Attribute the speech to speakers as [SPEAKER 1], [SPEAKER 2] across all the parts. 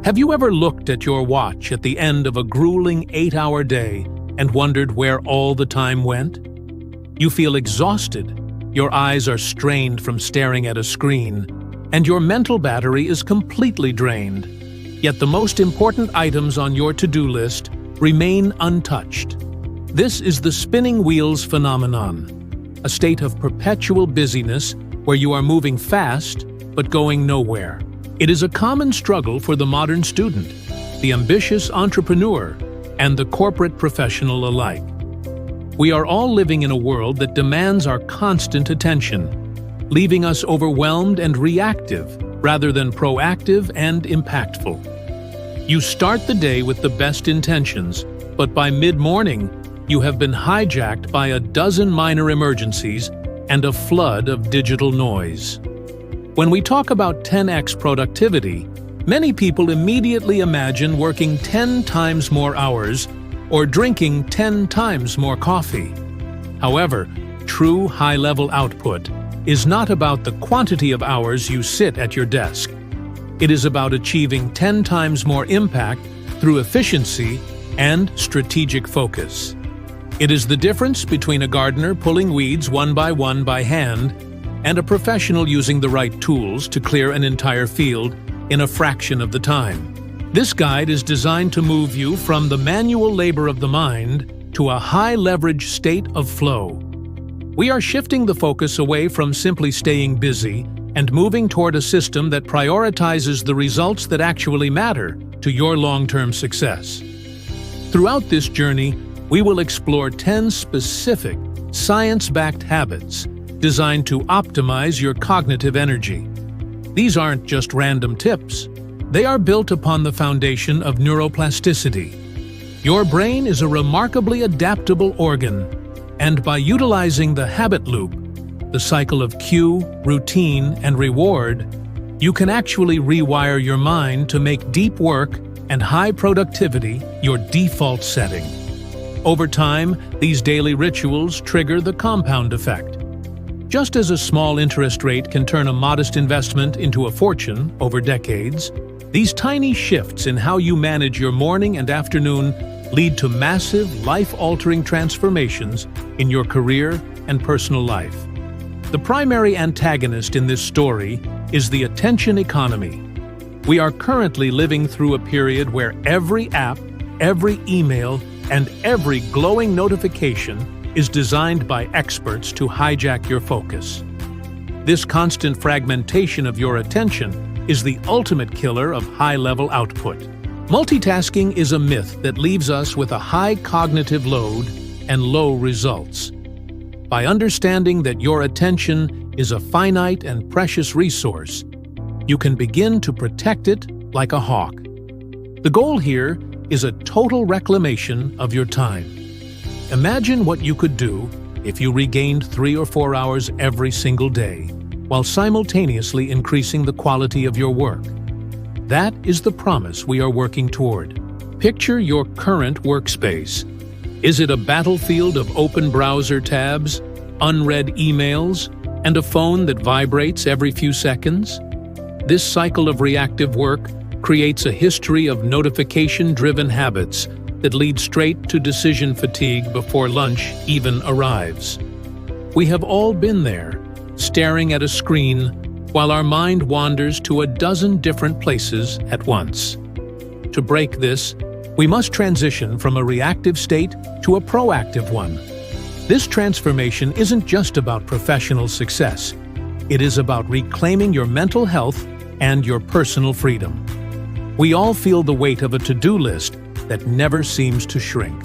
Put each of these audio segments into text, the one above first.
[SPEAKER 1] Have you ever looked at your watch at the end of a grueling 8-hour day and wondered where all the time went? You feel exhausted, your eyes are strained from staring at a screen, and your mental battery is completely drained. Yet the most important items on your to-do list remain untouched. This is the spinning wheels phenomenon, a state of perpetual busyness where you are moving fast but going nowhere. It is a common struggle for the modern student, the ambitious entrepreneur, and the corporate professional alike. We are all living in a world that demands our constant attention, leaving us overwhelmed and reactive rather than proactive and impactful. You start the day with the best intentions, but by mid-morning, you have been hijacked by a dozen minor emergencies and a flood of digital noise. When we talk about 10x productivity, many people immediately imagine working 10 times more hours or drinking 10 times more coffee. However, true high-level output is not about the quantity of hours you sit at your desk. It is about achieving 10 times more impact through efficiency and strategic focus. It is the difference between a gardener pulling weeds one by hand and a professional using the right tools to clear an entire field in a fraction of the time. This guide is designed to move you from the manual labor of the mind to a high-leverage state of flow. We are shifting the focus away from simply staying busy and moving toward a system that prioritizes the results that actually matter to your long-term success. Throughout this journey, we will explore 10 specific, science-backed habits designed to optimize your cognitive energy. These aren't just random tips. They are built upon the foundation of neuroplasticity. Your brain is a remarkably adaptable organ, and by utilizing the habit loop, the cycle of cue, routine, and reward, you can actually rewire your mind to make deep work and high productivity your default setting. Over time, these daily rituals trigger the compound effect. Just as a small interest rate can turn a modest investment into a fortune over decades, these tiny shifts in how you manage your morning and afternoon lead to massive, life-altering transformations in your career and personal life. The primary antagonist in this story is the attention economy. We are currently living through a period where every app, every email, and every glowing notification is designed by experts to hijack your focus. This constant fragmentation of your attention is the ultimate killer of high-level output. Multitasking is a myth that leaves us with a high cognitive load and low results. By understanding that your attention is a finite and precious resource, you can begin to protect it like a hawk. The goal here is a total reclamation of your time. Imagine what you could do if you regained 3 or 4 hours every single day, while simultaneously increasing the quality of your work. That is the promise we are working toward. Picture your current workspace. Is it a battlefield of open browser tabs, unread emails, and a phone that vibrates every few seconds? This cycle of reactive work creates a history of notification-driven habits that lead straight to decision fatigue before lunch even arrives. We have all been there, staring at a screen while our mind wanders to a dozen different places at once. To break this, we must transition from a reactive state to a proactive one. This transformation isn't just about professional success. It is about reclaiming your mental health and your personal freedom. We all feel the weight of a to-do list that never seems to shrink.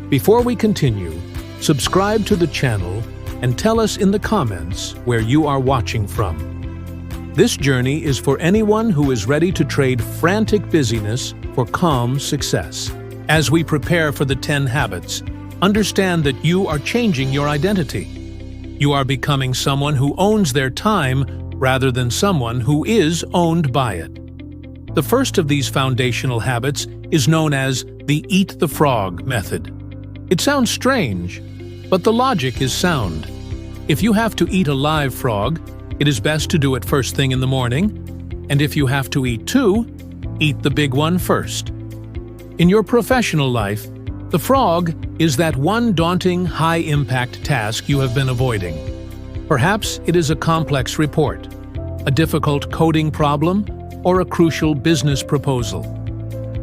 [SPEAKER 1] Before we continue, subscribe to the channel and tell us in the comments where you are watching from. This journey is for anyone who is ready to trade frantic busyness for calm success. As we prepare for the 10 habits, understand that you are changing your identity. You are becoming someone who owns their time rather than someone who is owned by it. The first of these foundational habits is known as the Eat the Frog method. It sounds strange, but the logic is sound. If you have to eat a live frog, it is best to do it first thing in the morning, and if you have to eat two, eat the big one first. In your professional life, the frog is that one daunting, high-impact task you have been avoiding. Perhaps it is a complex report, a difficult coding problem, or a crucial business proposal.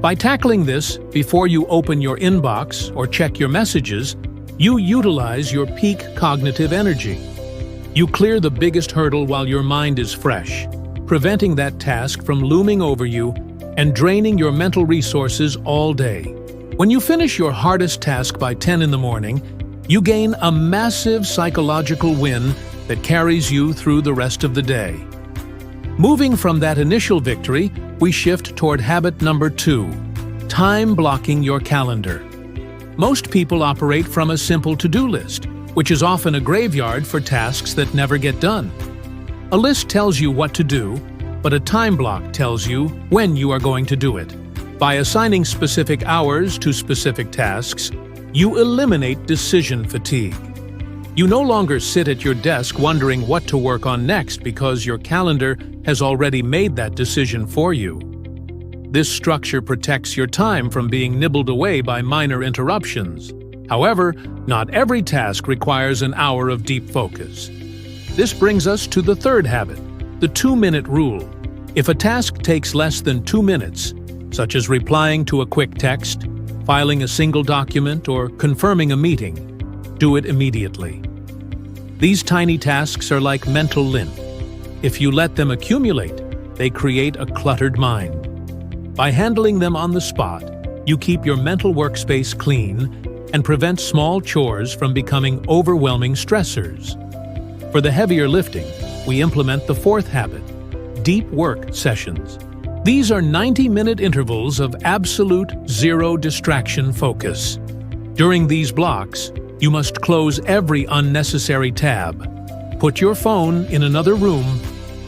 [SPEAKER 1] By tackling this before you open your inbox or check your messages, you utilize your peak cognitive energy. You clear the biggest hurdle while your mind is fresh, preventing that task from looming over you and draining your mental resources all day. When you finish your hardest task by 10 in the morning, you gain a massive psychological win that carries you through the rest of the day. Moving from that initial victory, we shift toward habit number 2, time blocking your calendar. Most people operate from a simple to-do list, which is often a graveyard for tasks that never get done. A list tells you what to do, but a time block tells you when you are going to do it. By assigning specific hours to specific tasks, you eliminate decision fatigue. You no longer sit at your desk wondering what to work on next because your calendar has already made that decision for you. This structure protects your time from being nibbled away by minor interruptions. However, not every task requires an hour of deep focus. This brings us to the third habit, the 2-minute rule. If a task takes less than 2 minutes, such as replying to a quick text, filing a single document, or confirming a meeting, do it immediately. These tiny tasks are like mental lint. If you let them accumulate, they create a cluttered mind. By handling them on the spot, you keep your mental workspace clean and prevent small chores from becoming overwhelming stressors. For the heavier lifting, we implement the fourth habit, deep work sessions. These are 90-minute intervals of absolute zero distraction focus. During these blocks, you must close every unnecessary tab, put your phone in another room,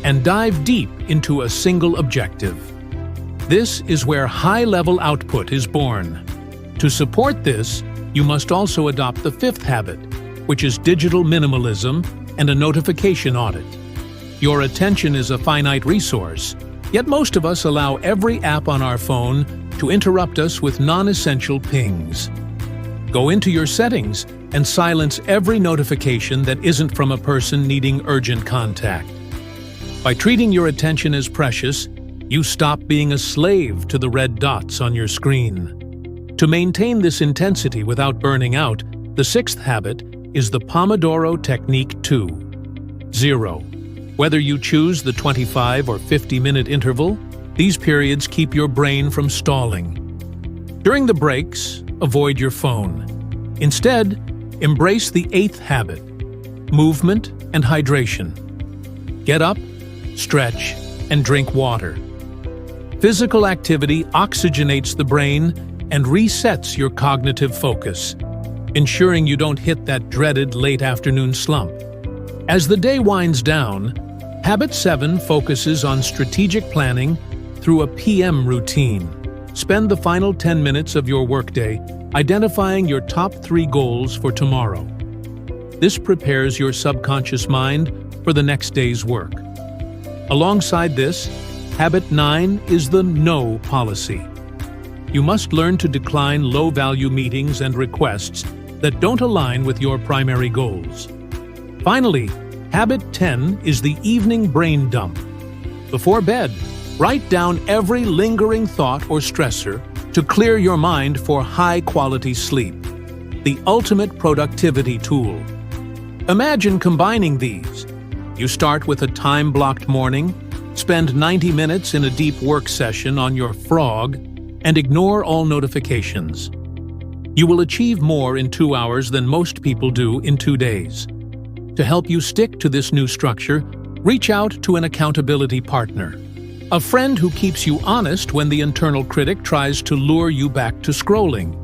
[SPEAKER 1] and dive deep into a single objective. This is where high-level output is born. To support this, you must also adopt the fifth habit, which is digital minimalism and a notification audit. Your attention is a finite resource, yet most of us allow every app on our phone to interrupt us with non-essential pings. Go into your settings and silence every notification that isn't from a person needing urgent contact. By treating your attention as precious, you stop being a slave to the red dots on your screen. To maintain this intensity without burning out, the sixth habit is the Pomodoro Technique 2. 0. Whether you choose the 25 or 50-minute interval, these periods keep your brain from stalling. During the breaks, avoid your phone. Instead, embrace the eighth habit, movement and hydration. Get up, stretch, and drink water. Physical activity oxygenates the brain and resets your cognitive focus, ensuring you don't hit that dreaded late afternoon slump. As the day winds down, Habit 7 focuses on strategic planning through a PM routine. Spend the final 10 minutes of your workday identifying your top 3 goals for tomorrow. This prepares your subconscious mind for the next day's work. Alongside this, Habit 9 is the no policy. You must learn to decline low-value meetings and requests that don't align with your primary goals. Finally, Habit 10 is the evening brain dump. Before bed, write down every lingering thought or stressor to clear your mind for high-quality sleep, the ultimate productivity tool. Imagine combining these. You start with a time-blocked morning, spend 90 minutes in a deep work session on your frog, and ignore all notifications. You will achieve more in 2 hours than most people do in 2 days. To help you stick to this new structure, reach out to an accountability partner, a friend who keeps you honest when the internal critic tries to lure you back to scrolling.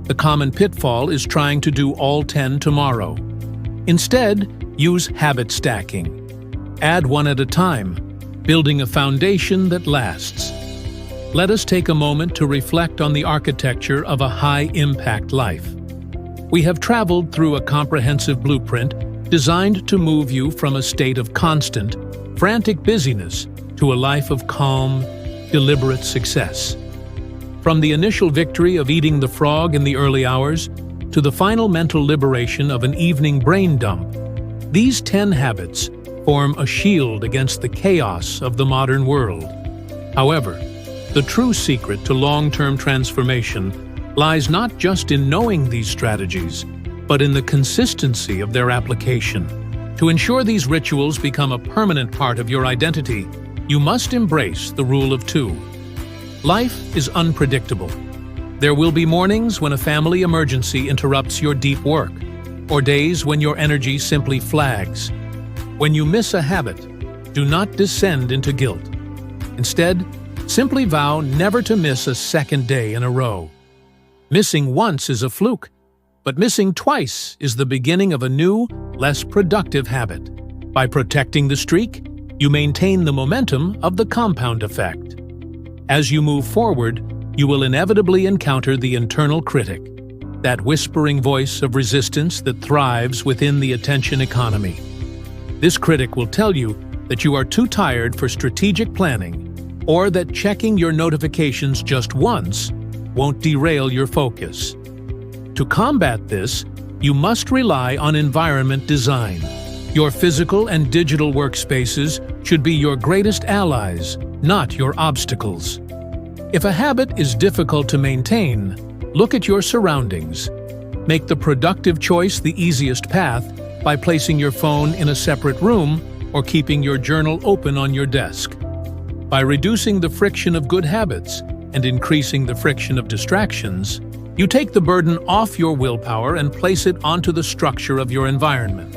[SPEAKER 1] The common pitfall is trying to do all 10 tomorrow. Instead, use habit stacking. Add one at a time, building a foundation that lasts. Let us take a moment to reflect on the architecture of a high-impact life. We have traveled through a comprehensive blueprint designed to move you from a state of constant, frantic busyness to a life of calm, deliberate success. From the initial victory of eating the frog in the early hours to the final mental liberation of an evening brain dump, these 10 habits form a shield against the chaos of the modern world. However, the true secret to long-term transformation lies not just in knowing these strategies, but in the consistency of their application. To ensure these rituals become a permanent part of your identity, you must embrace the rule of 2. Life is unpredictable. There will be mornings when a family emergency interrupts your deep work, or days when your energy simply flags. When you miss a habit, do not descend into guilt. Instead, simply vow never to miss a second day in a row. Missing once is a fluke, but missing twice is the beginning of a new, less productive habit. By protecting the streak, you maintain the momentum of the compound effect. As you move forward, you will inevitably encounter the internal critic, that whispering voice of resistance that thrives within the attention economy. This critic will tell you that you are too tired for strategic planning, or that checking your notifications just once won't derail your focus. To combat this, you must rely on environment design. Your physical and digital workspaces should be your greatest allies, not your obstacles. If a habit is difficult to maintain, look at your surroundings. Make the productive choice the easiest path by placing your phone in a separate room or keeping your journal open on your desk. By reducing the friction of good habits and increasing the friction of distractions, you take the burden off your willpower and place it onto the structure of your environment.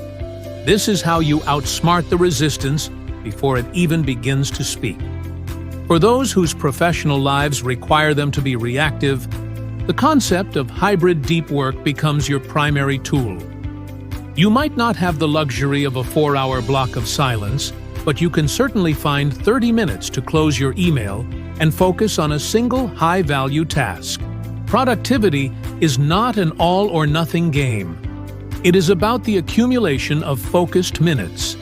[SPEAKER 1] This is how you outsmart the resistance before it even begins to speak. For those whose professional lives require them to be reactive, the concept of hybrid deep work becomes your primary tool. You might not have the luxury of a 4-hour block of silence, but you can certainly find 30 minutes to close your email and focus on a single high-value task. Productivity is not an all-or-nothing game. It is about the accumulation of focused minutes.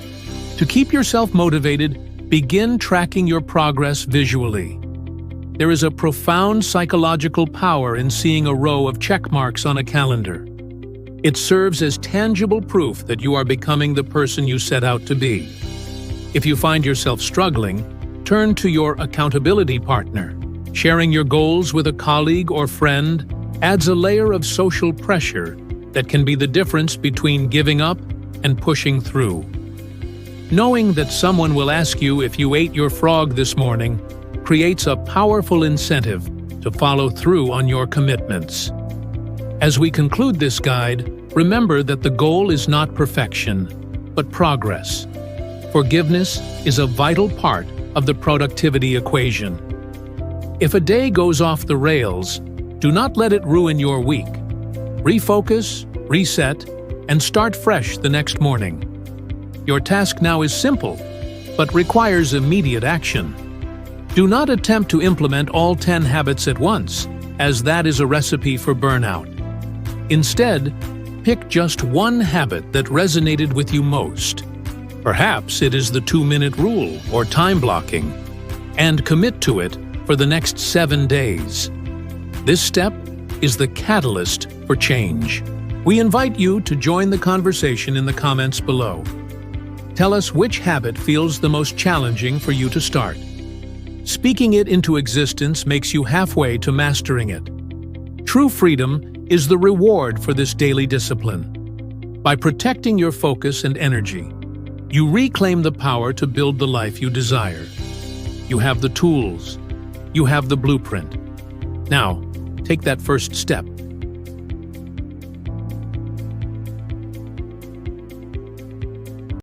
[SPEAKER 1] To keep yourself motivated, begin tracking your progress visually. There is a profound psychological power in seeing a row of check marks on a calendar. It serves as tangible proof that you are becoming the person you set out to be. If you find yourself struggling, turn to your accountability partner. Sharing your goals with a colleague or friend adds a layer of social pressure that can be the difference between giving up and pushing through. Knowing that someone will ask you if you ate your frog this morning creates a powerful incentive to follow through on your commitments. As we conclude this guide, remember that the goal is not perfection, but progress. Forgiveness is a vital part of the productivity equation. If a day goes off the rails, do not let it ruin your week. Refocus, reset, and start fresh the next morning. Your task now is simple, but requires immediate action. Do not attempt to implement all 10 habits at once, as that is a recipe for burnout. Instead, pick just one habit that resonated with you most. Perhaps it is the 2-minute rule or time blocking, and commit to it for the next 7 days. This step is the catalyst for change. We invite you to join the conversation in the comments below. Tell us which habit feels the most challenging for you to start. Speaking it into existence makes you halfway to mastering it. True freedom is the reward for this daily discipline. By protecting your focus and energy, you reclaim the power to build the life you desire. You have the tools. You have the blueprint. Now, take that first step.